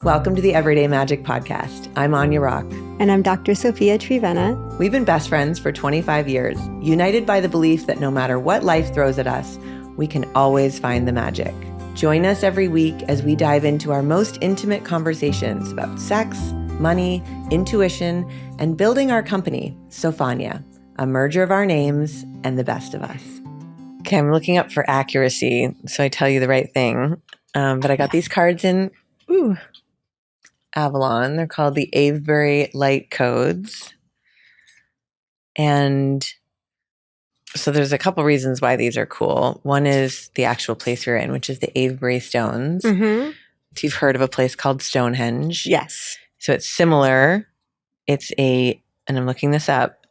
Welcome to the Everyday Magic Podcast. I'm Anya Rock. And I'm Dr. Sophia Trivena. We've been best friends for 25 years, united by the belief that no matter what life throws at us, we can always find the magic. Join us every week as we dive into our most intimate conversations about sex, money, intuition, and building our company, Sofanya, a merger of our names and the best of us. Okay, I'm looking up for accuracy, so I tell you the right thing. But I got these cards in Avalon. They're called the Avebury Light Codes. And so there's a couple reasons why these are cool. One is the actual place you're in, which is the Avebury Stones. Mm-hmm. If you've heard of a place called Stonehenge. Yes. So it's similar. And I'm looking this up,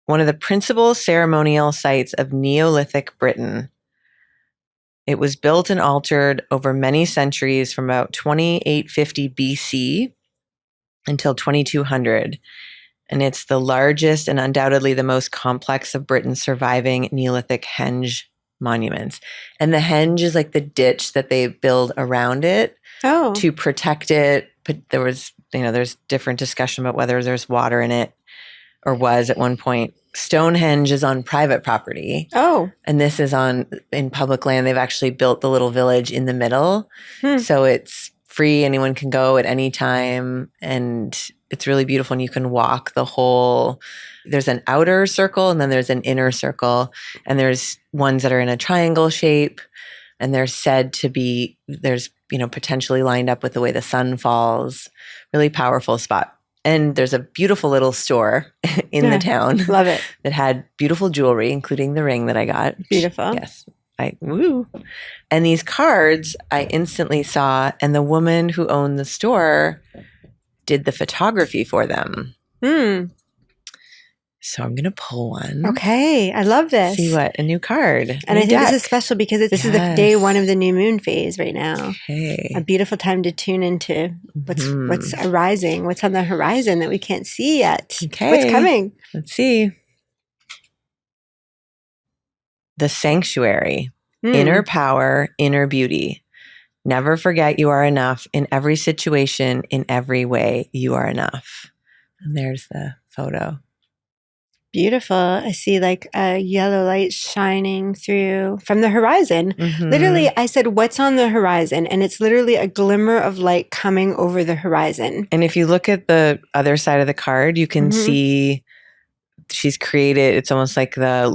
one of the principal ceremonial sites of Neolithic Britain. It was built and altered over many centuries from about 2850 BC until 2200. And it's the largest and undoubtedly the most complex of Britain's surviving Neolithic henge monuments. And the henge is like the ditch that they build around it to protect it. But there's different discussion about whether there's water in it or was at one point. Stonehenge is on private property. And this is in public land. They've actually built the little village in the middle. So it's free. Anyone can go at any time. And it's really beautiful. And you can walk there's an outer circle and then there's an inner circle. And there's ones that are in a triangle shape. And they're said to be, potentially lined up with the way the sun falls. Really powerful spot. And there's a beautiful little store in the town. Love it. That had beautiful jewelry, including the ring that I got. Beautiful. Yes. And these cards I instantly saw, and the woman who owned the store did the photography for them. So I'm going to pull one. Okay. I love this. See what? A new card. And I think this is special because this is the day one of the new moon phase right now. Okay. A beautiful time to tune into what's arising, what's on the horizon that we can't see yet. Okay. What's coming? Let's see. The Sanctuary. Inner power, inner beauty. Never forget you are enough in every situation, in every way. You are enough. And there's the photo. Beautiful. I see like a yellow light shining through from the horizon. Literally, I said, what's on the horizon? And it's literally a glimmer of light coming over the horizon. And if you look at the other side of the card, you can see she's created, it's almost like the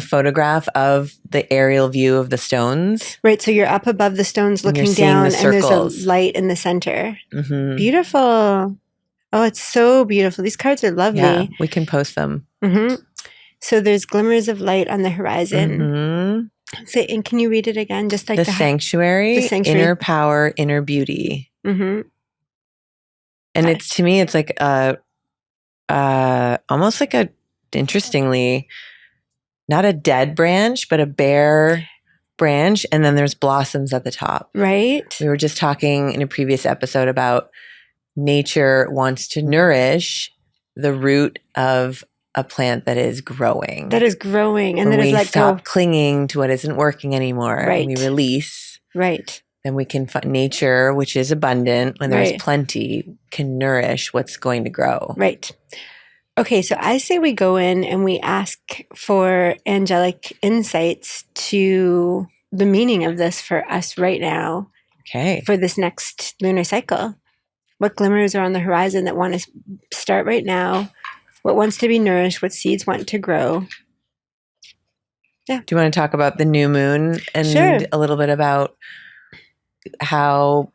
photograph of the aerial view of the stones. Right. So you're up above the stones looking down and there's a light in the center. Beautiful. Oh, it's so beautiful. These cards are lovely. Yeah, we can post them. So there's glimmers of light on the horizon. And can you read it again? Just like the sanctuary, inner power, inner beauty. And it's, to me, it's like almost like interestingly, not a dead branch, but a bare branch. And then there's blossoms at the top. Right. We were just talking in a previous episode about nature wants to nourish the root of a plant that is growing. And then we it's stop clinging to what isn't working anymore. Right. And we release. Right. Then we can find nature, which is abundant when there's plenty, can nourish what's going to grow. Right. Okay, so I say we go in and we ask for angelic insights to the meaning of this for us right now. Okay. For this next lunar cycle. What glimmers are on the horizon that want to start right now? What wants to be nourished? What seeds want to grow? Yeah. Do you want to talk about the new moon and a little bit about how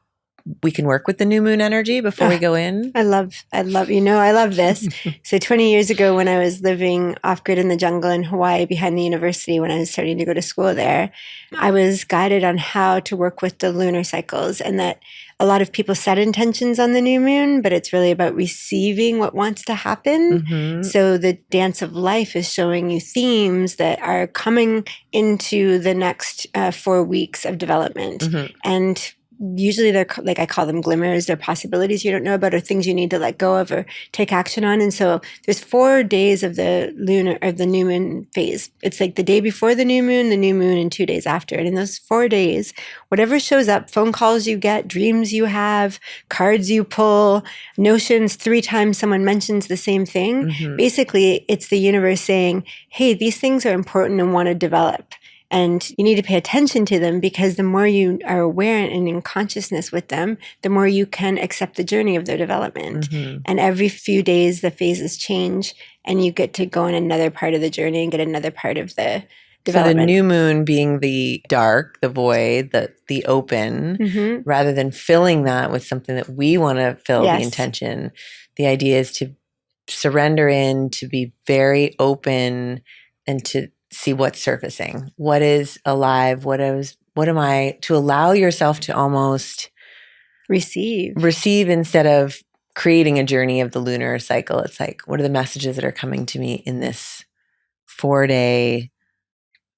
we can work with the new moon energy before we go in? I love, I love this. So 20 years ago when I was living off-grid in the jungle in Hawaii behind the university, when I was starting to go to school there, I was guided on how to work with the lunar cycles, and that a lot of people set intentions on the new moon, but it's really about receiving what wants to happen. So the dance of life is showing you themes that are coming into the next 4 weeks of development. And usually they're like, I call them glimmers. They're possibilities you don't know about, or things you need to let go of or take action on. And so there's 4 days of the new moon phase. It's like the day before the new moon, and 2 days after. And in those 4 days, whatever shows up, phone calls you get, dreams you have, cards you pull, notions, 3 times someone mentions the same thing. Basically, it's the universe saying, hey, these things are important and want to develop. And you need to pay attention to them, because the more you are aware and in consciousness with them, the more you can accept the journey of their development. And every few days, the phases change and you get to go in another part of the journey and get another part of the development. So the new moon being the dark, the void, the open, rather than filling that with something that we want to fill the intention. The idea is to surrender in, to be very open, and to see what's surfacing. What is alive? What am I? To allow yourself to almost receive instead of creating a journey of the lunar cycle. It's like, what are the messages that are coming to me in this 4-day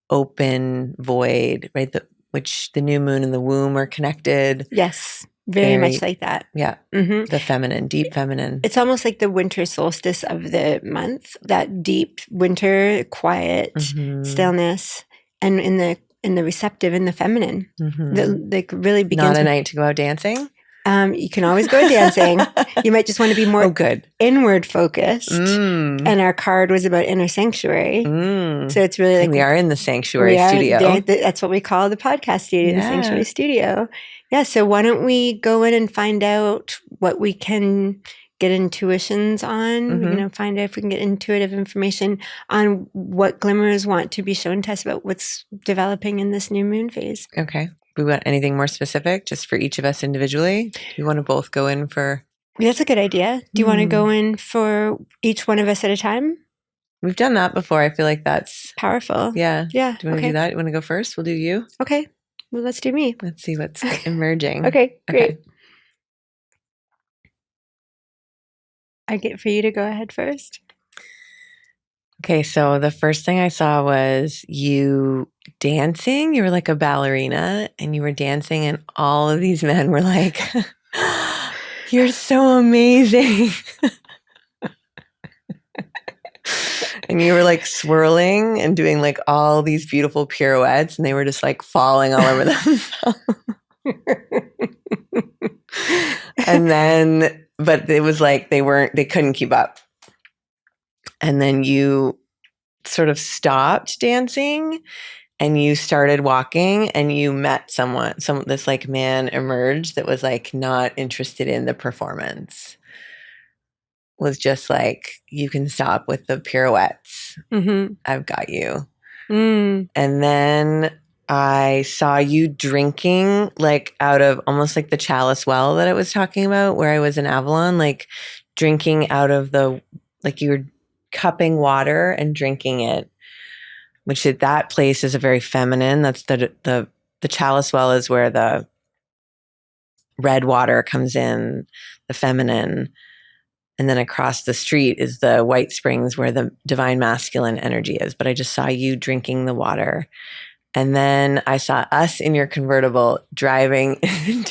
open void, right? Which the new moon and the womb are connected. Yes. Very much like that. Yeah. The feminine, deep feminine. It's almost like the winter solstice of the month, that deep winter, quiet, stillness, and in the receptive, in the feminine. Like really begins. Not a night to go out dancing? You can always go dancing. You might just want to be more inward focused. And our card was about inner sanctuary. So it's really like, we are in the sanctuary studio. That's what we call the podcast studio, the sanctuary studio. Yeah. So why don't we go in and find out what we can get intuitions on, find out if we can get intuitive information on what glimmers want to be shown to us about what's developing in this new moon phase. Okay. We want anything more specific just for each of us individually? Do you want to both go in for? That's a good idea. Do you want to go in for each one of us at a time? We've done that before. I feel like that's powerful. Yeah. Yeah. Do you want to do that? You want to go first? We'll do you. Okay. Well, let's do me. Let's see what's emerging. Okay, great. I get for you to go ahead first. Okay, so the first thing I saw was you dancing. You were like a ballerina and you were dancing, and all of these men were like, you're so amazing. And you were like swirling and doing like all these beautiful pirouettes, and they were just like falling all over themselves. And then, but it was like they couldn't keep up. And then you sort of stopped dancing and you started walking, and you met this like man emerged that was like not interested in the performance. Was just like, you can stop with the pirouettes. I've got you. And then I saw you drinking like out of almost like the chalice well that I was talking about, where I was in Avalon, like drinking out of like you were cupping water and drinking it, which at that place is a very feminine. That's the chalice well is where the red water comes in, the feminine. And then across the street is the White Springs, where the divine masculine energy is. But I just saw you drinking the water. And then I saw us in your convertible driving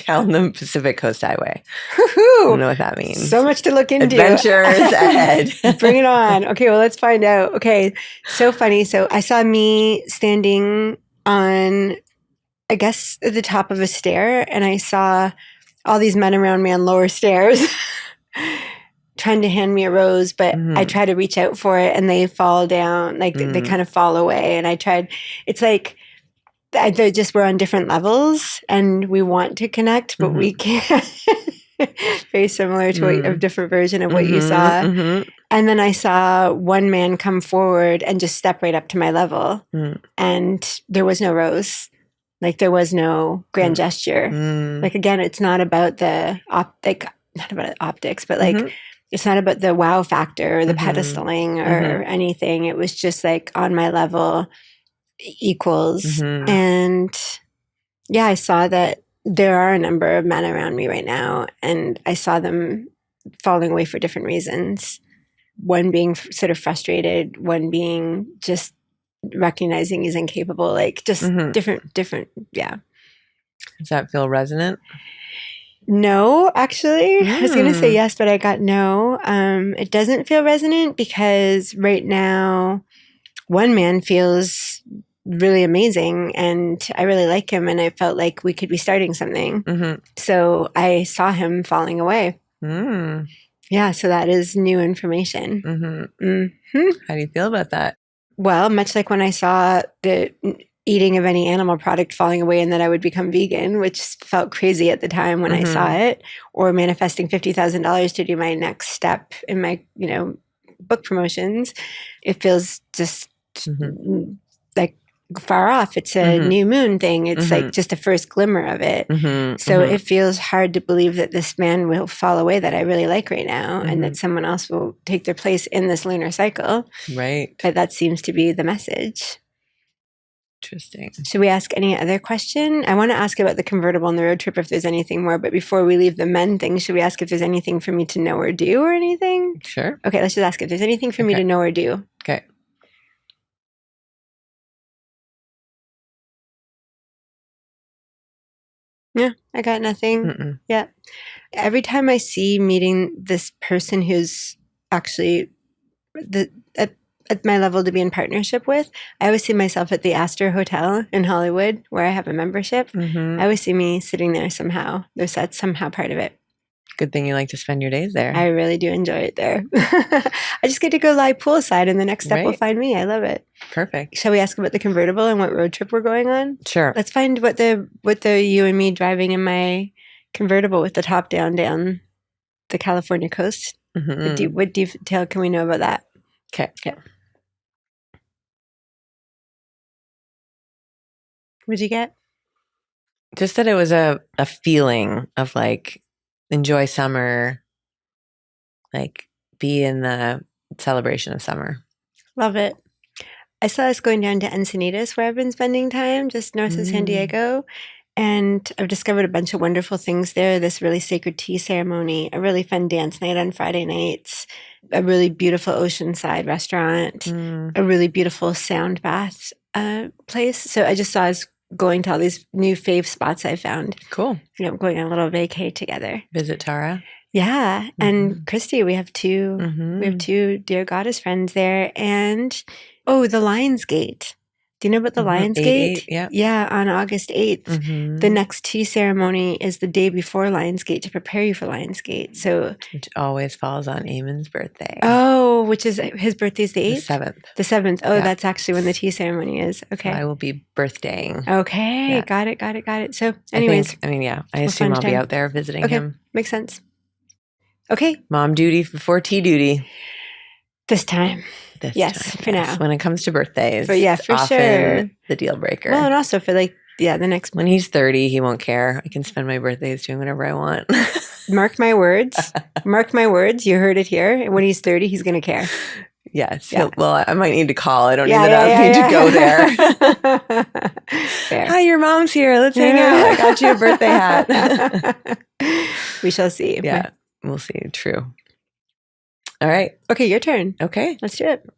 down the Pacific Coast Highway. I don't know what that means. So much to look into. Adventures ahead. Bring it on. Okay, well, let's find out. Okay, so funny. So I saw me standing on, I guess, at the top of a stair, and I saw all these men around me on lower stairs. Trying to hand me a rose, but I try to reach out for it and they fall down, like they kind of fall away. And I tried, it's like, they just were on different levels and we want to connect, but we can't. Very similar to a different version of what you saw. And then I saw one man come forward and just step right up to my level. And there was no rose. Like there was no grand gesture. Like, again, it's not about not about optics, but like, it's not about the wow factor or the pedestaling or anything. It was just like on my level equals. And yeah, I saw that there are a number of men around me right now, and I saw them falling away for different reasons. One being sort of frustrated, one being just recognizing he's incapable, like just different, yeah. Does that feel resonant? No, actually. I was going to say yes, but I got no. It doesn't feel resonant because right now, one man feels really amazing and I really like him and I felt like we could be starting something. Mm-hmm. So I saw him falling away. Mm. Yeah, so that is new information. Mm-hmm. Mm-hmm. How do you feel about that? Well, much like when I saw the eating of any animal product falling away and that I would become vegan, which felt crazy at the time when I saw it, or manifesting $50,000 to do my next step in my, book promotions, it feels just like far off. It's a new moon thing. It's like just the first glimmer of it. So it feels hard to believe that this man will fall away that I really like right now and that someone else will take their place in this lunar cycle. Right. But that seems to be the message. Interesting. Should we ask any other question? I want to ask about the convertible and the road trip if there's anything more, but before we leave the men thing, should we ask if there's anything for me to know or do or anything? Sure. Okay, let's just ask if there's anything for me to know or do. Okay. Yeah, I got nothing. Mm-mm. Yeah. Every time I see meeting this person who's actually at my level to be in partnership with, I always see myself at the Astor Hotel in Hollywood where I have a membership. I always see me sitting there somehow. That's somehow part of it. Good thing you like to spend your days there. I really do enjoy it there. I just get to go lie poolside and the next step will find me. I love it. Perfect. Shall we ask about the convertible and what road trip we're going on? Sure. Let's find what the you and me driving in my convertible with the top down the California coast. What detail can we know about that? Okay. What'd you get? Just that it was a feeling of like enjoy summer, like be in the celebration of summer. Love it. I saw us going down to Encinitas where I've been spending time just north of San Diego. And I've discovered a bunch of wonderful things there. This really sacred tea ceremony, a really fun dance night on Friday nights, a really beautiful oceanside restaurant, a really beautiful sound bath place. So I just saw us going to all these new fave spots I found. Cool. Going on a little vacay together. Visit Tara. Yeah. And Christy, we have two dear goddess friends there. And the Lion's Gate. Do you know about the Lion's Gate? Yeah, on August 8th. The next tea ceremony is the day before Lion's Gate to prepare you for Lion's Gate. So, which always falls on Eamon's birthday. Oh, which is his birthday's the 8th? The 7th. The 7th. Oh, that's actually when the tea ceremony is. Okay. So I will be birthdaying. Okay. Yeah. Got it. So anyways. I assume I'll be out there visiting him. Makes sense. Okay. Mom duty before tea duty. This time. For now. When it comes to birthdays. But yeah, for sure. The deal breaker. Well, and also for the next. When he's 30, he won't care. I can spend my birthdays doing whatever I want. Mark my words. Mark my words. You heard it here. And when he's 30, he's going to care. Yes. Yeah. Well, I might need to call. I don't need to go there. Fair. Hi, your mom's here. Let's hang out. I got you a birthday hat. We shall see. Yeah, we'll see. True. All right. Okay, your turn. Okay. Let's do it.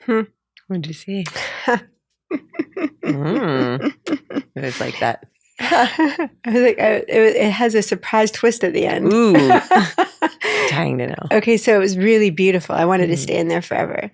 What did you see? It was like that. I was like, it has a surprise twist at the end. Ooh. Dying to know. Okay, so it was really beautiful. I wanted to stay in there forever.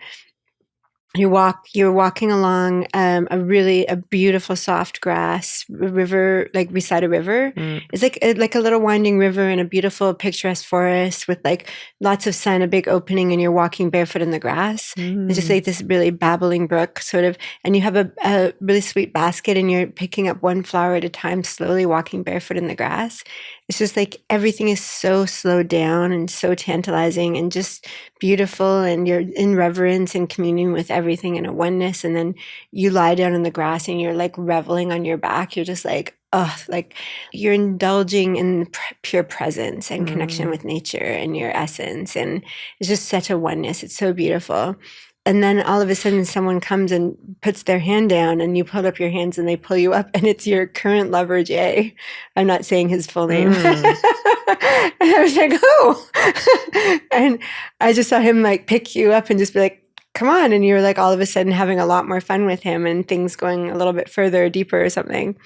You're walking along a beautiful soft grass river, like beside a river. It's like a little winding river and a beautiful picturesque forest with like lots of sun, a big opening, and you're walking barefoot in the grass. It's just like this really babbling brook sort of, and you have a really sweet basket and you're picking up one flower at a time, slowly walking barefoot in the grass. It's just like everything is so slowed down and so tantalizing and just beautiful, and you're in reverence and communion with everything in a oneness. And then you lie down in the grass and you're like reveling on your back. You're just like, oh, like you're indulging in pure presence and connection with nature and your essence. And it's just such a oneness. It's so beautiful. And then all of a sudden someone comes and puts their hand down and you put up your hands and they pull you up and it's your current lover, Jay. I'm not saying his full name. And I was like, oh. And I just saw him like pick you up and just be like, come on. And you were like all of a sudden having a lot more fun with him and things going a little bit further, deeper or something.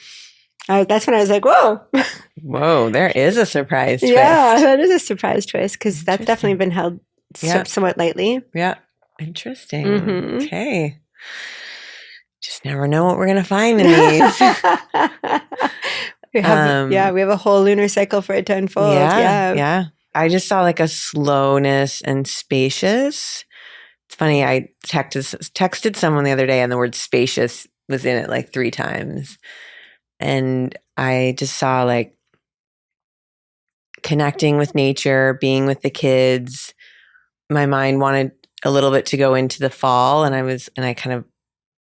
That's when I was like, whoa. Whoa, there is a surprise twist. Yeah, that is a surprise twist because that's definitely been held somewhat lately. Yeah. Interesting. Okay. Just never know what we're going to find in these. we have a whole lunar cycle for it to unfold. Yeah. I just saw like a slowness and spacious. It's funny. I texted someone the other day and the word spacious was in it like 3 times. And I just saw like connecting with nature, being with the kids. My mind wanted a little bit to go into the fall. And I kind of,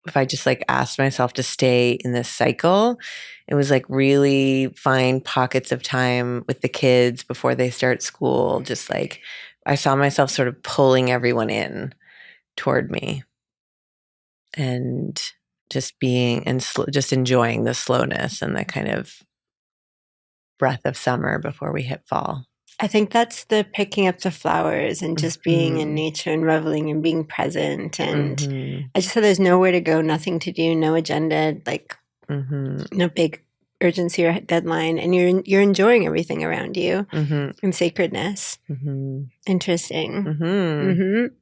if I just like asked myself to stay in this cycle, it was like really find pockets of time with the kids before they start school. Just like I saw myself sort of pulling everyone in toward me and just being and just enjoying the slowness and the kind of breath of summer before we hit fall. I think that's the picking up the flowers and just being in nature and reveling and being present. And I just said there's nowhere to go, nothing to do, no agenda, like no big urgency or deadline. And you're enjoying everything around you in sacredness. Interesting.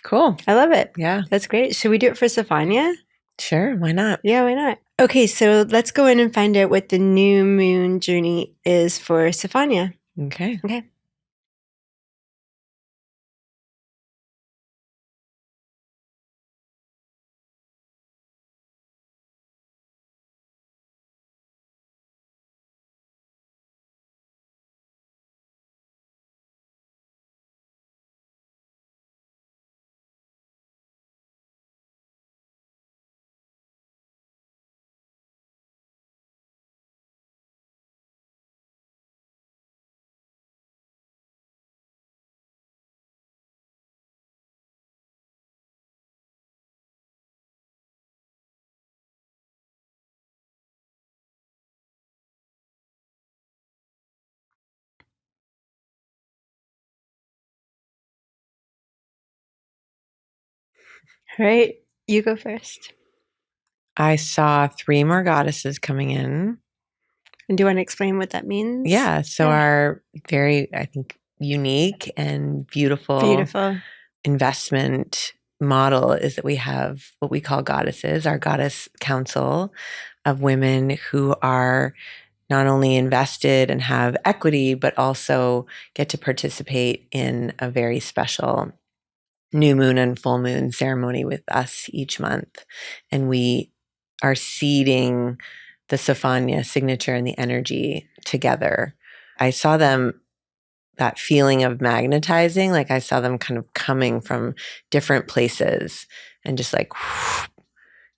Cool. I love it. Yeah. That's great. Should we do it for Sofanya? Sure. Why not? Yeah, why not? Okay, so let's go in and find out what the new moon journey is for Sofanya. Okay. All right, you go first. I saw 3 more goddesses coming in. And do you want to explain what that means? Yeah. So our very, I think, unique and beautiful investment model is that we have what we call goddesses, our goddess council of women who are not only invested and have equity, but also get to participate in a very special new moon and full moon ceremony with us each month. And we are seeding the Sofanya signature and the energy together. I saw them, that feeling of magnetizing, like I saw them kind of coming from different places and just like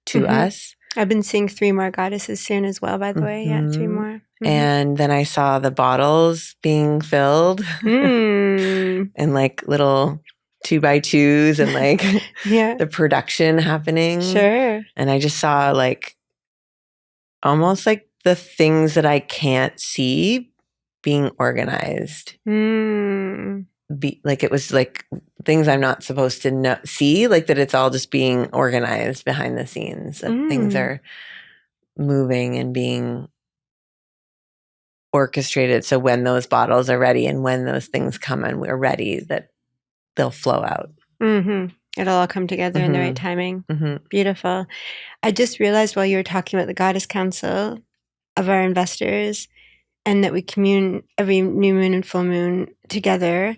to us. I've been seeing 3 more goddesses soon as well, by the way. Yeah, 3 more. And then I saw the bottles being filled and like little 2x2s and like the production happening. Sure. And I just saw like almost like the things that I can't see being organized. Like it was like things I'm not supposed to see, like that it's all just being organized behind the scenes. That things are moving and being orchestrated. So when those bottles are ready and when those things come and we're ready, that they'll flow out. It'll all come together in the right timing. Beautiful. I just realized while you were talking about the Goddess Council of our investors and that we commune every new moon and full moon together,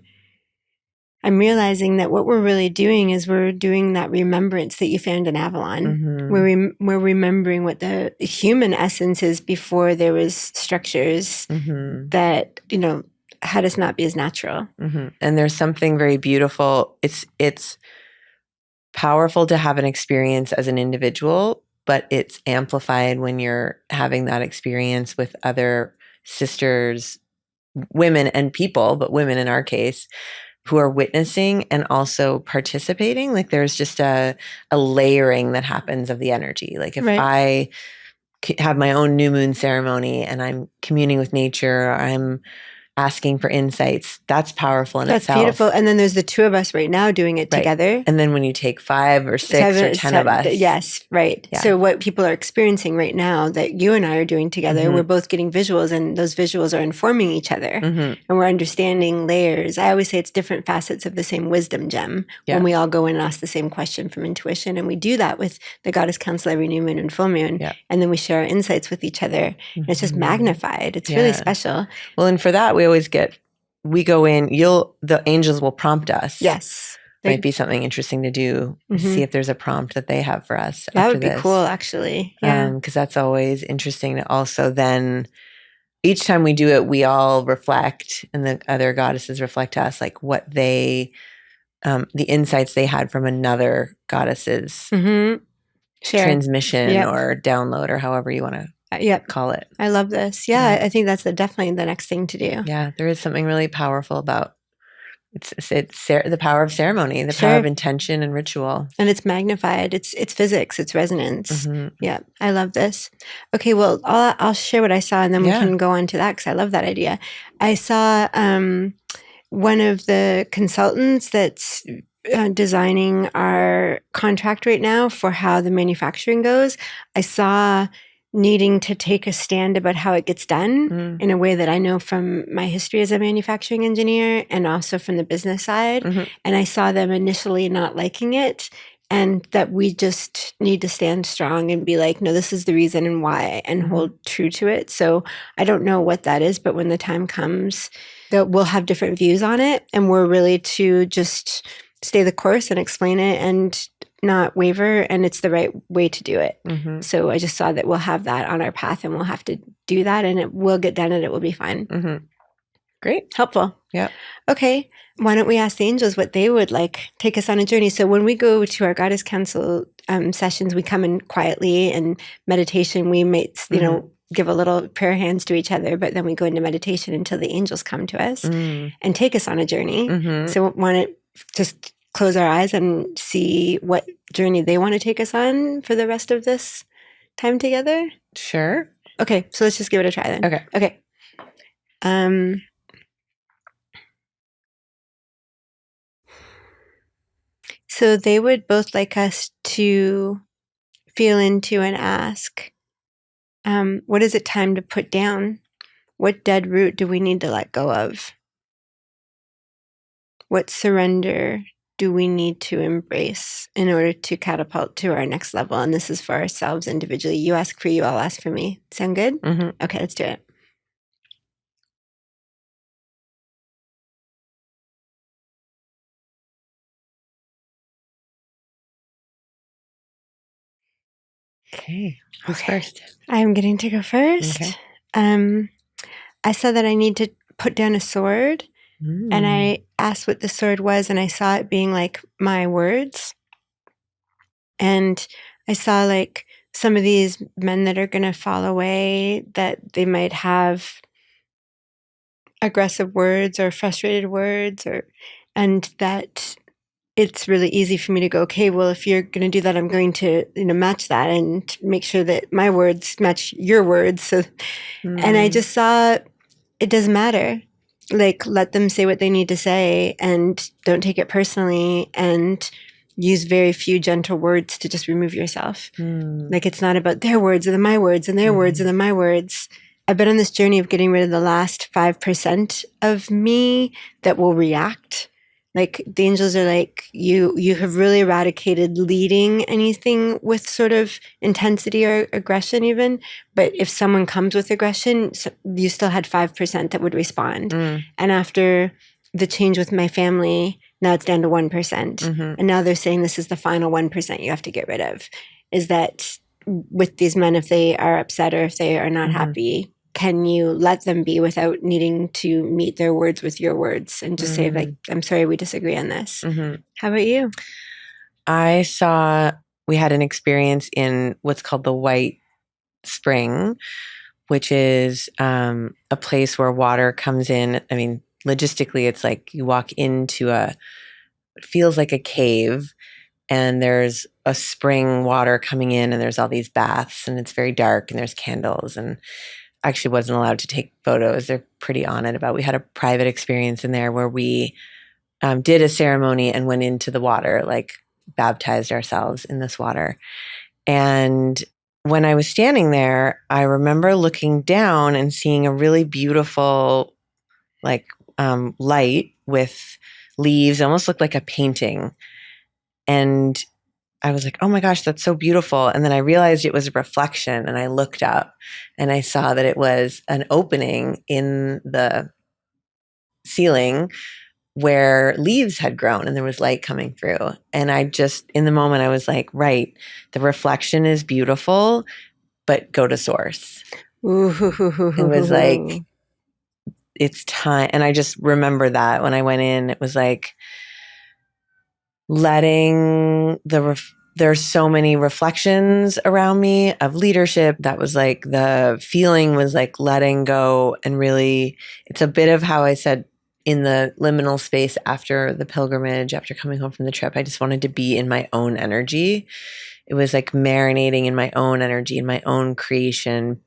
I'm realizing that what we're really doing is we're doing that remembrance that you found in Avalon. We're remembering what the human essence is before there was structures that, had us not be as natural. And there's something very beautiful. It's powerful to have an experience as an individual, but it's amplified when you're having that experience with other sisters, women and people, but women in our case, who are witnessing and also participating. Like there's just a layering that happens of the energy. Like if I have my own new moon ceremony and I'm communing with nature, I'm asking for insights, that's powerful in itself. That's beautiful. And then there's the two of us right now doing it together. And then when you take 5 or 6 or 10 of us. Yes, right. Yeah. So what people are experiencing right now that you and I are doing together, we're both getting visuals, and those visuals are informing each other. And we're understanding layers. I always say it's different facets of the same wisdom gem when we all go in and ask the same question from intuition. And we do that with the Goddess Council every new moon and full moon. And then we share our insights with each other. And it's just magnified. It's really special. Well, and for that, we go in, the angels will prompt us. Yes. Might be something interesting to do, see if there's a prompt that they have for us. That would be cool, actually. Yeah. Because that's always interesting to also then, each time we do it, we all reflect, and the other goddesses reflect to us, like what the insights they had from another goddess's transmission or download, or however you want to call it. I love this. Yeah, I think that's definitely the next thing to do. Yeah, there is something really powerful about it's the power of ceremony, the power of intention and ritual. And it's magnified. It's physics, it's resonance. Yeah, I love this. Okay, well, I'll share what I saw, and then we can go on to that, because I love that idea. I saw one of the consultants that's designing our contract right now for how the manufacturing goes. I saw needing to take a stand about how it gets done in a way that I know from my history as a manufacturing engineer and also from the business side. And I saw them initially not liking it, and that we just need to stand strong and be like, no, this is the reason and why, and hold true to it. So I don't know what that is, but when the time comes, that we'll have different views on it, and we're really to just stay the course and explain it and not waver, and it's the right way to do it. So I just saw that we'll have that on our path, and we'll have to do that, and it will get done, and it will be fine. Great. Helpful. Yeah. Okay. Why don't we ask the angels what they would like take us on a journey? So when we go to our Goddess Council sessions, we come in quietly, and meditation, we might, give a little prayer hands to each other, but then we go into meditation until the angels come to us and take us on a journey. So want to just close our eyes and see what journey they want to take us on for the rest of this time together? Sure. Okay, so let's just give it a try then. Okay. So they would both like us to feel into and ask, what is it time to put down? What dead root do we need to let go of? What surrender do we need to embrace in order to catapult to our next level? And this is for ourselves individually. You ask for you, I'll ask for me. Sound good? Okay, let's do it. Okay. Who's first? I'm getting to go first. Okay. I saw that I need to put down a sword. And I asked what the sword was, and I saw it being like my words. And I saw like some of these men that are going to fall away, that they might have aggressive words or frustrated words, and that it's really easy for me to go, okay, well, if you're going to do that, I'm going to, match that and make sure that my words match your words. So, and I just saw it doesn't matter. Like, let them say what they need to say, and don't take it personally, and use very few gentle words to just remove yourself. Like, it's not about their words and then my words and their words and then my words. I've been on this journey of getting rid of the last 5% of me that will react. Like, the angels are like, you have really eradicated leading anything with sort of intensity or aggression even. But if someone comes with aggression, you still had 5% that would respond. And after the change with my family, now it's down to 1%. And now they're saying this is the final 1% you have to get rid of. Is that with these men, if they are upset or if they are not happy, can you let them be without needing to meet their words with your words and just say, like, I'm sorry, we disagree on this. How about you? We had an experience in what's called the White Spring, which is a place where water comes in. I mean, logistically, it's like you walk into it feels like a cave, and there's a spring water coming in, and there's all these baths, and it's very dark, and there's candles, and I actually wasn't allowed to take photos. They're pretty on it about. We had a private experience in there where we did a ceremony and went into the water, like baptized ourselves in this water. And when I was standing there, I remember looking down and seeing a really beautiful, like light with leaves, almost looked like a painting. And I was like, oh my gosh, that's so beautiful. And then I realized it was a reflection, and I looked up and I saw that it was an opening in the ceiling where leaves had grown and there was light coming through. And I just, in the moment, I was like, right, the reflection is beautiful, but go to source. It was like, it's time. And I just remember that when I went in, it was like letting there's so many reflections around me of leadership. That was like, the feeling was like letting go. And really, it's a bit of how I said in the liminal space after the pilgrimage, after coming home from the trip, I just wanted to be in my own energy. It was like marinating in my own energy, in my own creation,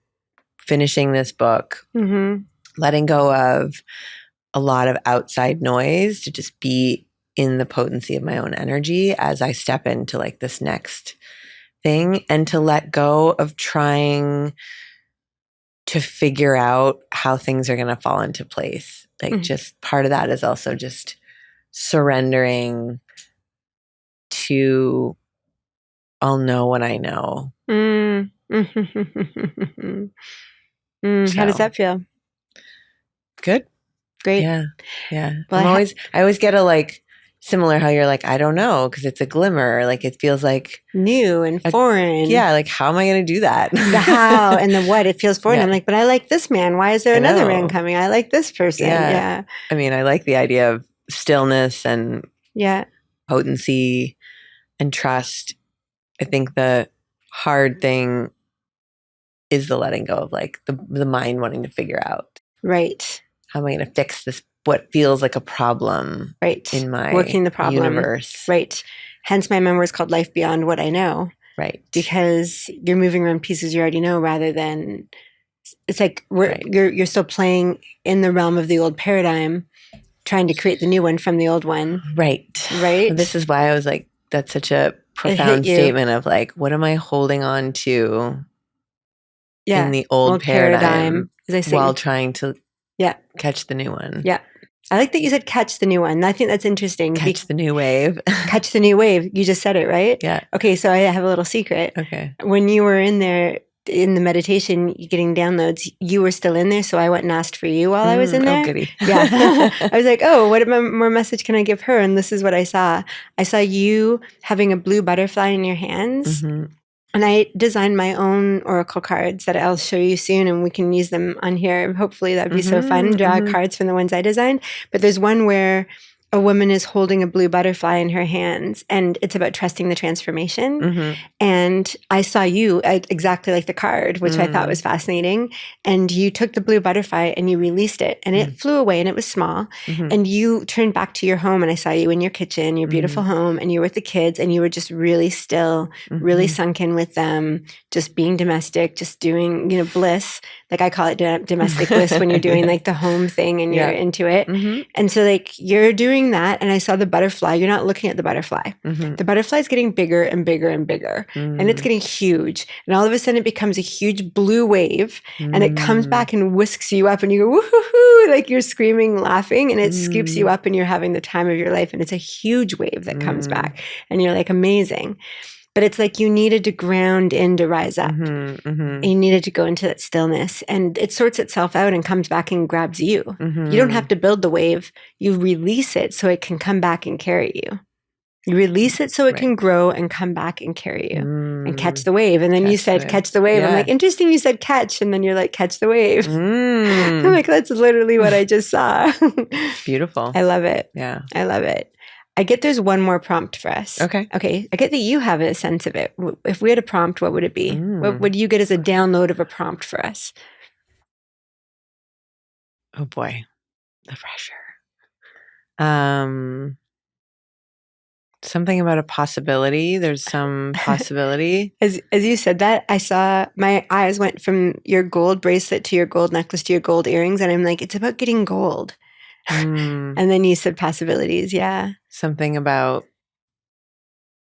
finishing this book, letting go of a lot of outside noise to just be in the potency of my own energy as I step into like this next thing, and to let go of trying to figure out how things are going to fall into place. Like just part of that is also just surrendering to, I'll know when I know. How does that feel? Good. Great. Yeah. Yeah. Well, I always get a like similar how you're like, I don't know, because it's a glimmer. Like it feels like new and foreign. Yeah. Like, how am I going to do that? The how and the what, it feels foreign. I'm like, but I like this man. Why is there another man coming? I like this person. Yeah. I mean, I like the idea of stillness and potency and trust. I think the hard thing is the letting go of like the mind wanting to figure out. Right. How am I going to fix this? What feels like a problem in my working the problem universe. Right. Hence my memoir is called Life Beyond What I Know. Right. Because you're moving around pieces you already know, rather than it's like you're still playing in the realm of the old paradigm, trying to create the new one from the old one. Right. Right. This is why I was like, that's such a profound statement of like, what am I holding on to in the old paradigm as I say, while trying to catch the new one. Yeah. I like that you said catch the new one. I think that's interesting. Catch the new wave. Catch the new wave. You just said it, right? Yeah. Okay, so I have a little secret. Okay. When you were in there in the meditation, getting downloads, you were still in there, so I went and asked for you while I was in there. Oh, goody. Yeah. I was like, oh, what more message can I give her? And this is what I saw. I saw you having a blue butterfly in your hands. And I designed my own oracle cards that I'll show you soon, and we can use them on here. Hopefully that'd be so fun, draw cards from the ones I designed. But there's one where a woman is holding a blue butterfly in her hands, and it's about trusting the transformation. And I saw you exactly like the card, which I thought was fascinating. And you took the blue butterfly and you released it, and it flew away, and it was small. And you turned back to your home, and I saw you in your kitchen, your beautiful home, and you were with the kids, and you were just really still, really sunk in with them, just being domestic, just doing, bliss. Like I call it domestic bliss when you're doing like the home thing and you're into it. And so like you're doing that, and I saw the butterfly. You're not looking at the butterfly. The butterfly is getting bigger and bigger and bigger, and it's getting huge. And all of a sudden it becomes a huge blue wave, and it comes back and whisks you up, and you go, woohoo, like you're screaming, laughing, and it scoops you up, and you're having the time of your life. And it's a huge wave that comes back, and you're like, amazing. But it's like you needed to ground in to rise up. You needed to go into that stillness, and it sorts itself out and comes back and grabs you. You don't have to build the wave. You release it so it can come back and carry you. You release it so it Right. can grow and come back and carry you and catch Mm. the wave. And then you Catch the said, wave. catch the wave. I'm Yeah. like, interesting you said catch. And then you're like, catch the wave. I'm Mm. like, that's literally what I just saw. Beautiful. I love it. Yeah. I love it. I get there's one more prompt for us. Okay. Okay. I get that you have a sense of it. If we had a prompt, what would it be? What Mm. would you get as a download of a prompt for us? Oh boy. The pressure. Something about a possibility. There's some possibility. As you said that, I saw my eyes went from your gold bracelet to your gold necklace to your gold earrings. And I'm like, it's about getting gold. Mm. And then you said possibilities. Yeah. Something about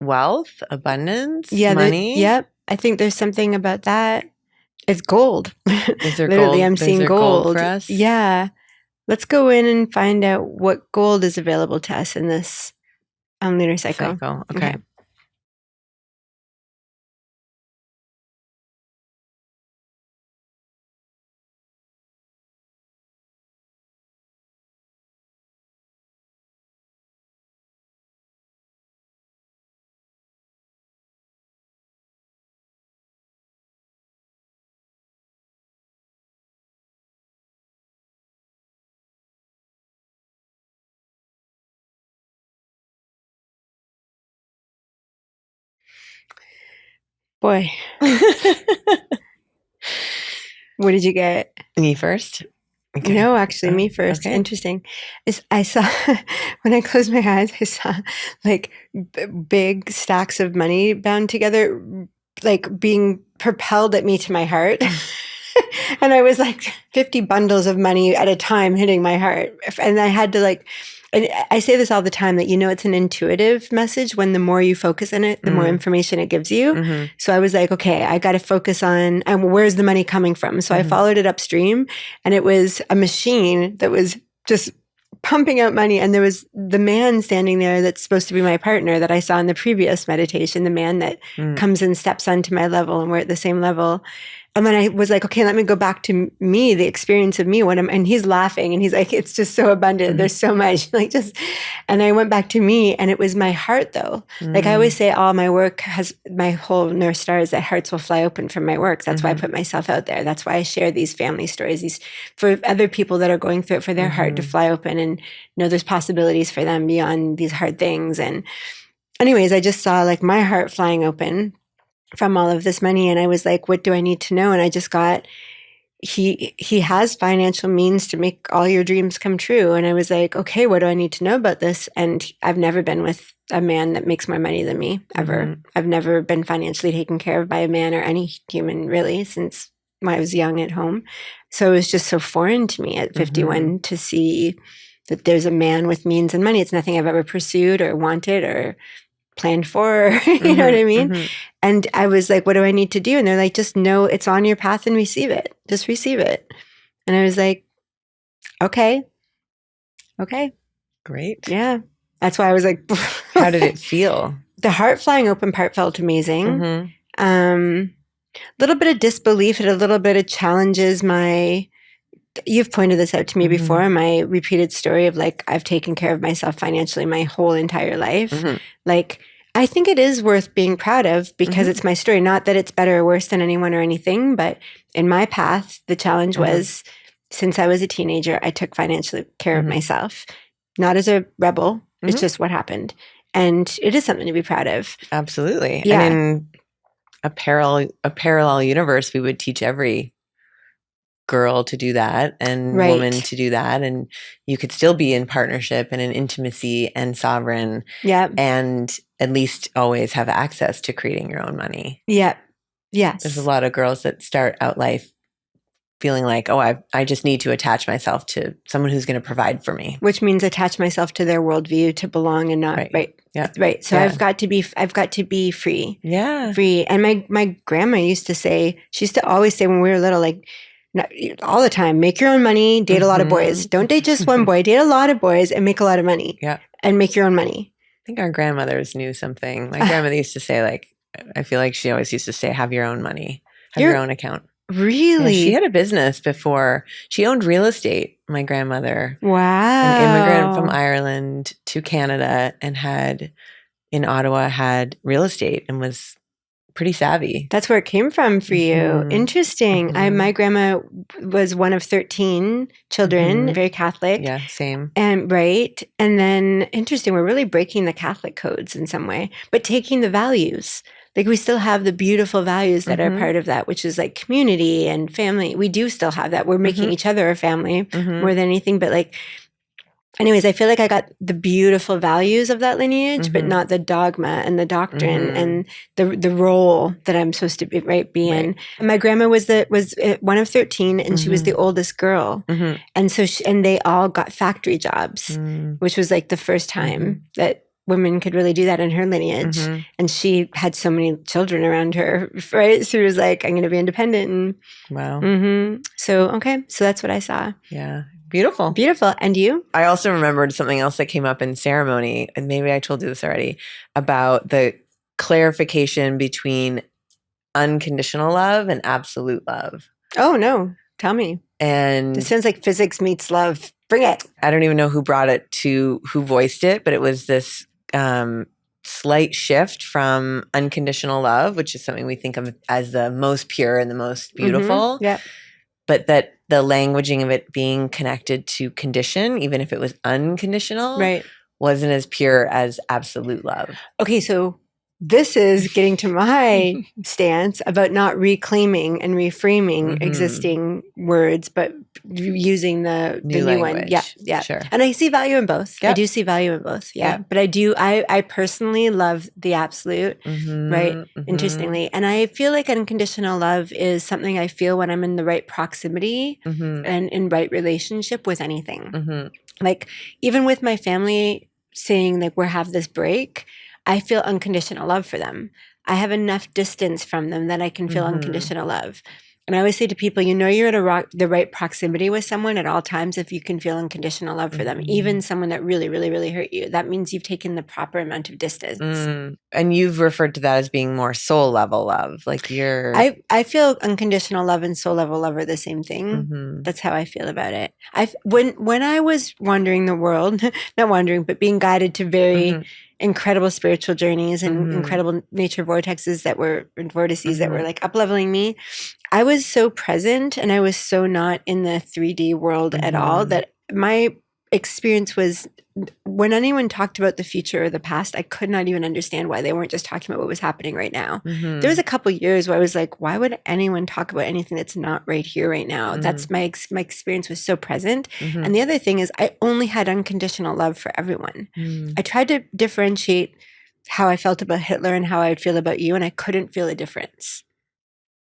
wealth, abundance, Yeah. money. Yep. I think there's something about that. It's gold. Is there Literally, gold? I'm seeing there gold. for us? Yeah. Let's go in and find out what gold is available to us in this lunar cycle. Okay. Boy, what did you get? Me first? Okay. No, actually, me first. Okay. Interesting. I saw, when I closed my eyes, I saw like big stacks of money bound together, like being propelled at me to my heart. And I was like 50 bundles of money at a time hitting my heart. And I had to like, and I say this all the time that, it's an intuitive message when the more you focus on it, the more information it gives you. Mm-hmm. So I was like, okay, I got to focus on where's the money coming from? So I followed it upstream, and it was a machine that was just pumping out money. And there was the man standing there that's supposed to be my partner that I saw in the previous meditation, the man that comes and steps onto my level, and we're at the same level. And then I was like, okay, let me go back to me, the experience of me. And he's laughing, and he's like, it's just so abundant. There's so much, and I went back to me, and it was my heart though. Like I always say, all my work my whole North Star is that hearts will fly open from my work. That's why I put myself out there. That's why I share these family stories, for other people that are going through it, for their heart to fly open and know there's possibilities for them beyond these hard things. And anyways, I just saw like my heart flying open from all of this money. And I was like, what do I need to know? And I just got, he has financial means to make all your dreams come true. And I was like, okay, what do I need to know about this? And I've never been with a man that makes more money than me, ever. I've never been financially taken care of by a man or any human, really, since when I was young at home. So it was just so foreign to me at 51 to see that there's a man with means and money. It's nothing I've ever pursued or wanted or planned for, you know what I mean? And I was like, what do I need to do? And they're like, just know it's on your path and receive it. Just receive it. And I was like, okay. Great. Yeah. That's why I was like, how did it feel? The heart flying open part felt amazing. Little bit of disbelief and a little bit of challenges you've pointed this out to me before, my repeated story of like, I've taken care of myself financially my whole entire life. Like, I think it is worth being proud of because it's my story. Not that it's better or worse than anyone or anything, but in my path, the challenge was since I was a teenager, I took financial care of myself, not as a rebel. It's just what happened. And it is something to be proud of. Absolutely. Yeah. And in a parallel universe, we would teach every girl to do that and woman to do that, and you could still be in partnership and in intimacy and sovereign, and at least always have access to creating your own money. Yes. There's a lot of girls that start out life feeling like, oh, I just need to attach myself to someone who's going to provide for me, which means attach myself to their worldview to belong and not right. So I've got to be free. Free. And my grandma used to say, she used to always say when we were little, like, all the time, make your own money, date a lot of boys. Don't date just one boy, date a lot of boys and make a lot of money. And make your own money. I think our grandmothers knew something. My grandmother used to say, like, I feel like she always used to say, have your own money, have your own account. Really? Yeah, she had a business before. She owned real estate, my grandmother. Wow. An immigrant from Ireland to Canada, and had in Ottawa had real estate and was pretty savvy. That's where it came from for you. Mhm. Interesting. Mhm. My grandma was one of 13 children, Mhm. very Catholic. Yeah, same. And right. And then interesting, we're really breaking the Catholic codes in some way, but taking the values. Like we still have the beautiful values that are Mhm. part of that, which is like community and family. We do still have that. We're making Mhm. each other a family Mhm. more than anything. But like, anyways, I feel like I got the beautiful values of that lineage, but Mhm. not the dogma and the doctrine Mhm. and the role that I'm supposed to be in. Right. And my grandma was one of 13, and she was the Mhm. oldest girl. Mhm. And so and they all got factory jobs, Mm. which was like the first time that women could really do that in her lineage. Mhm. And she had so many children around her, right? So she was like, I'm going to be independent. And Wow. so, okay. So that's what I saw. Yeah. Beautiful. Beautiful. And you? I also remembered something else that came up in ceremony, and maybe I told you this already, about the clarification between unconditional love and absolute love. Oh, no. Tell me. And It sounds like physics meets love. Bring it. I don't even know who voiced it, but it was this slight shift from unconditional love, which is something we think of as the most pure and the most beautiful. Yeah. But that the languaging of it being connected to condition, even if it was unconditional, Right. wasn't as pure as absolute love. Okay, so this is getting to my stance about not reclaiming and reframing existing words, but using the new one. language. Yeah. Sure. And I see value in both. Yep. I do see value in both. Yeah. Yep. But I personally love the absolute, right? Interestingly. And I feel like unconditional love is something I feel when I'm in the right proximity and in right relationship with anything. Like even with my family saying like we have this break, I feel unconditional love for them. I have enough distance from them that I can feel unconditional love. And I always say to people, you're at the right proximity with someone at all times if you can feel unconditional love for them, even someone that really, really, really hurt you. That means you've taken the proper amount of distance. And you've referred to that as being more soul level love. Like I feel unconditional love and soul level love are the same thing. That's how I feel about it. When I was wandering the world, not wandering, but being guided to very incredible spiritual journeys and incredible nature vortices that were like up leveling me. I was so present and I was so not in the 3D world at all that my experience was when anyone talked about the future or the past, I could not even understand why they weren't just talking about what was happening right now. There was a couple years where I was like, why would anyone talk about anything that's not right here right now? That's my experience was so present. And the other thing is I only had unconditional love for everyone. I tried to differentiate how I felt about Hitler and how I would feel about you, and I couldn't feel a difference.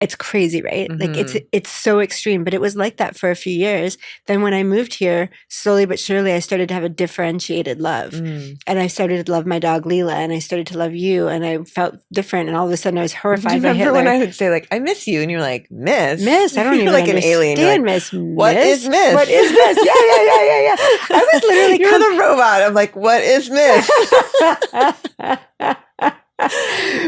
It's crazy, right? Like it's so extreme, but it was like that for a few years. Then when I moved here, slowly but surely, I started to have a differentiated love. And I started to love my dog, Leela, and I started to love you, and I felt different. And all of a sudden I was horrified Do you by remember Hitler. when I would say like, I miss you? And you're like, miss? Miss? I don't even like understand. An alien. You're like, Miss? What is miss? What is miss? Yeah. I was literally You're the robot. I'm like, what is miss?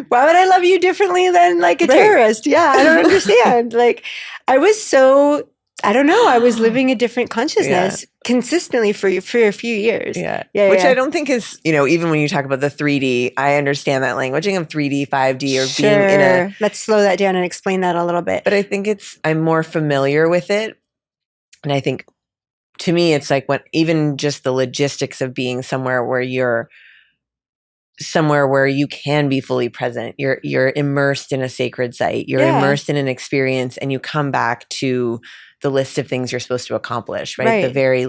Why would I love you differently than like a terrorist? Yeah, I don't understand. Like, I was so, I don't know. I was living a different consciousness consistently for a few years. Which I don't think is, even when you talk about the 3D, I understand that languaging of 3D, 5D, or being in a. Let's slow that down and explain that a little bit. But I think I'm more familiar with it. And I think to me, it's like even just the logistics of being somewhere where you can be fully present. You're immersed in a sacred site. You're immersed in an experience, and you come back to the list of things you're supposed to accomplish, right? The very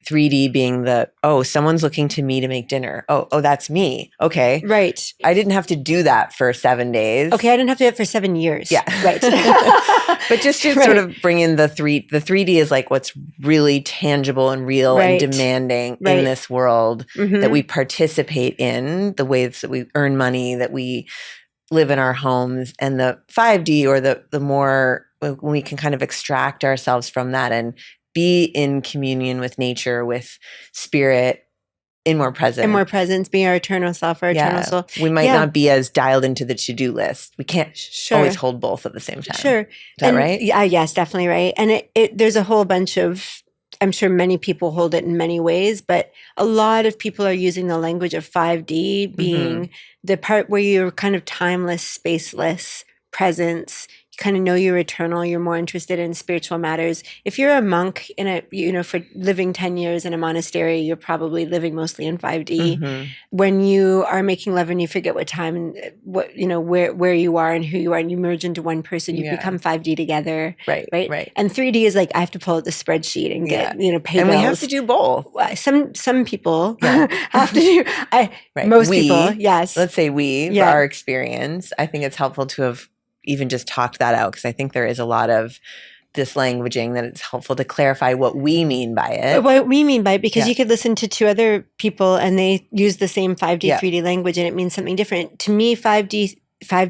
3D being someone's looking to me to make dinner. Oh, that's me. Okay. Right. I didn't have to do that for 7 days. Okay, I didn't have to do it for 7 years. Yeah. Right. But just to sort of bring in the 3D is like what's really tangible and real and demanding in this world that we participate in, the ways that we earn money, that we live in our homes, and the 5D or the more when we can kind of extract ourselves from that and be in communion with nature, with spirit, in more presence. In more presence, be our eternal self, our eternal soul. We might not be as dialed into the to-do list. We can't always hold both at the same time. Sure. Is that right? Yeah, yes, definitely right. And it there's a whole bunch of I'm sure many people hold it in many ways, but a lot of people are using the language of 5D being the part where you're kind of timeless, spaceless presence. You kind of know you're eternal. You're more interested in spiritual matters. If you're a monk in a, for living 10 years in a monastery, you're probably living mostly in 5D. When you are making love and you forget what time and what, where you are and who you are, and you merge into one person, you become 5D together. Right. And 3D is like, I have to pull out the spreadsheet and get, pay and bills. we have to do both. Some people have to do, most people, yes. Let's say for our experience, I think it's helpful to have even just talked that out, because I think there is a lot of this languaging that it's helpful to clarify what we mean by it. What we mean by it, because you could listen to 2 other people and they use the same 5D, 3D language and it means something different. To me, 5D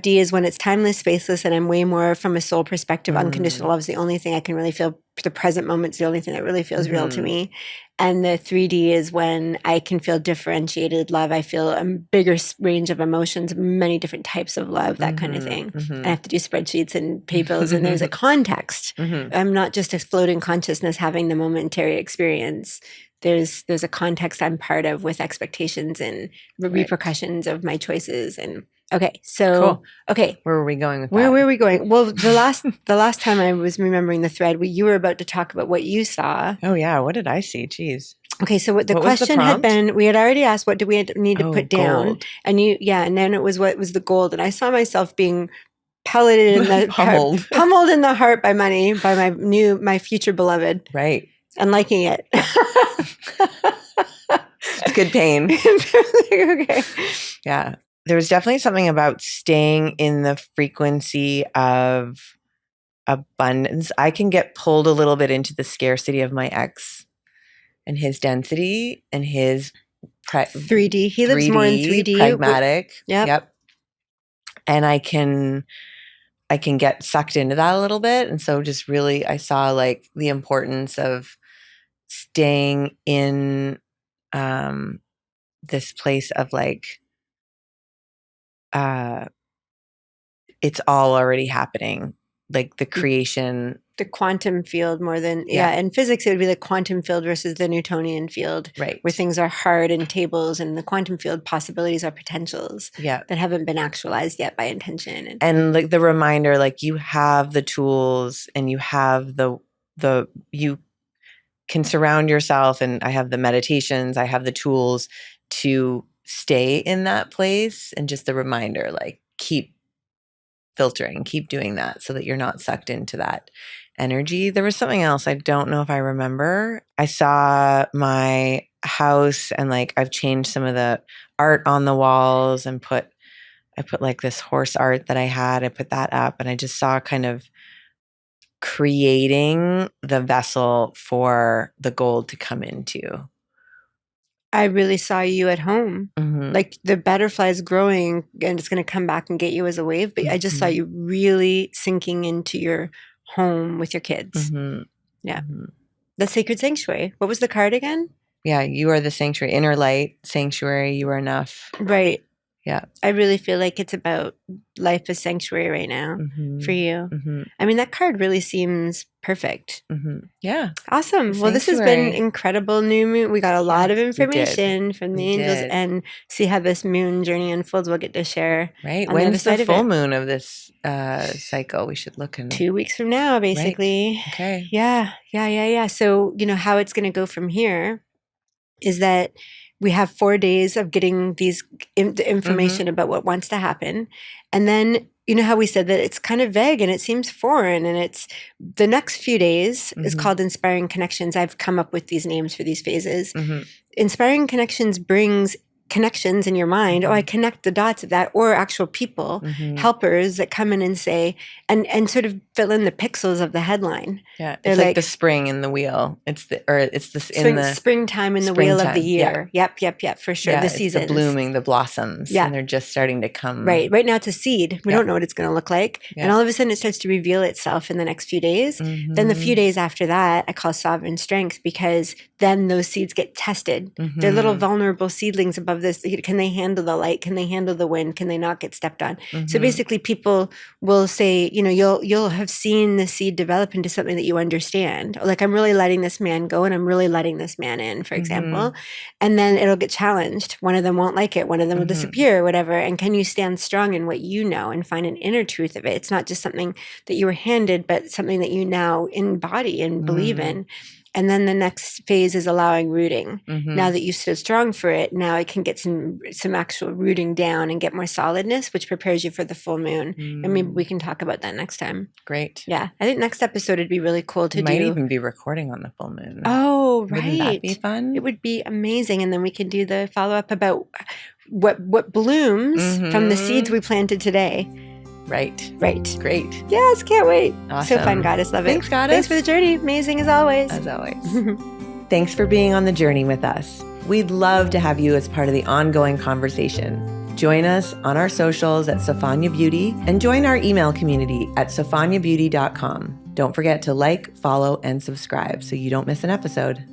is when it's timeless, spaceless, and I'm way more from a soul perspective. Unconditional love is the only thing I can really feel. The present moment's the only thing that really feels real to me. And the 3D is when I can feel differentiated love. I feel a bigger range of emotions, many different types of love, that kind of thing. I have to do spreadsheets and pay bills, and there's a context. I'm not just a floating consciousness having the momentary experience. There's a context I'm part of with expectations and repercussions of my choices. And okay, so cool. Okay, where were we going with that? Where were we going? Well, the last time I was remembering the thread, you were about to talk about what you saw. Oh yeah, what did I see? Jeez. Okay, so what the question had been, we had already asked, what do we need to put down? Gold. And and then it was what was the gold, and I saw myself being pelleted in the pummeled in the heart by money, by my future beloved, right, and liking it. It's good pain. Okay. Yeah. There's definitely something about staying in the frequency of abundance. I can get pulled a little bit into the scarcity of my ex and his density and his 3D. He lives more in 3D. Pragmatic. Yep. And I can get sucked into that a little bit. And so just really, I saw like the importance of staying in this place of like, it's all already happening, like the creation, the quantum field more than in physics it would be the quantum field versus the Newtonian field, right, where things are hard and tables, and the quantum field possibilities are potentials that haven't been actualized yet by intention, and like the reminder, like you have the tools and you have the you can surround yourself, and I have the meditations, I have the tools to stay in that place, and just the reminder, like keep filtering, keep doing that so that you're not sucked into that energy. There was something else. I don't know if I remember. I saw my house and like I've changed some of the art on the walls and I put like this horse art that I had. I put that up, and I just saw kind of creating the vessel for the gold to come into. I really saw you at home. Like the butterfly is growing and it's going to come back and get you as a wave. But I just saw you really sinking into your home with your kids. Yeah. The sacred sanctuary. What was the card again? Yeah. You are the sanctuary, inner light, sanctuary. You are enough. Right. Yeah. I really feel like it's about life as sanctuary right now for you. I mean, that card really seems perfect. Yeah. Awesome. Well, this has been incredible new moon. We got a lot of information from the angels, and see how this moon journey unfolds. We'll get to share. Right. When's the full moon of this cycle? We should look in 2 weeks from now, basically. Right. Okay. Yeah. So, how it's going to go from here is that we have 4 days of getting these information about what wants to happen. And then, how we said that it's kind of vague and it seems foreign, and it's the next few days is called Inspiring Connections. I've come up with these names for these phases. Inspiring Connections brings connections in your mind. I connect the dots of that, or actual people, helpers that come in and say, and sort of fill in the pixels of the headline. Yeah, it's like the spring in the wheel. It's the springtime in the wheel of the year. Yep, for sure. Yeah, the seasons, the blooming, the blossoms, and they're just starting to come. Right now it's a seed. We don't know what it's going to look like, and all of a sudden it starts to reveal itself in the next few days. Then the few days after that, I call sovereign strength, because then those seeds get tested. They're little vulnerable seedlings above of this? Can they handle the light? Can they handle the wind? Can they not get stepped on? So Mm-hmm. basically people will say, you'll have seen the seed develop into something that you understand. Like, I'm really letting this man go and I'm really letting this man in, for example. And then it'll get challenged. One of them won't like it. One of them will disappear or whatever. And can you stand strong in what you know and find an inner truth of it? It's not just something that you were handed, but something that you now embody and believe in. And then the next phase is allowing rooting. Now that you stood strong for it, now it can get some actual rooting down and get more solidness, which prepares you for the full moon. And maybe we can talk about that next time. Great. Yeah. I think next episode would be really cool to do. Might even be recording on the full moon. Oh, right. Wouldn't that be fun? It would be amazing. And then we can do the follow-up about what blooms from the seeds we planted today. Right. Great. Yes, can't wait. Awesome. So fun, Goddess. Love it. Thanks, Goddess. Thanks for the journey. Amazing as always. As always. Thanks for being on the journey with us. We'd love to have you as part of the ongoing conversation. Join us on our socials at Sofanya Beauty and join our email community at sophanyabeauty.com. Don't forget to like, follow, and subscribe so you don't miss an episode.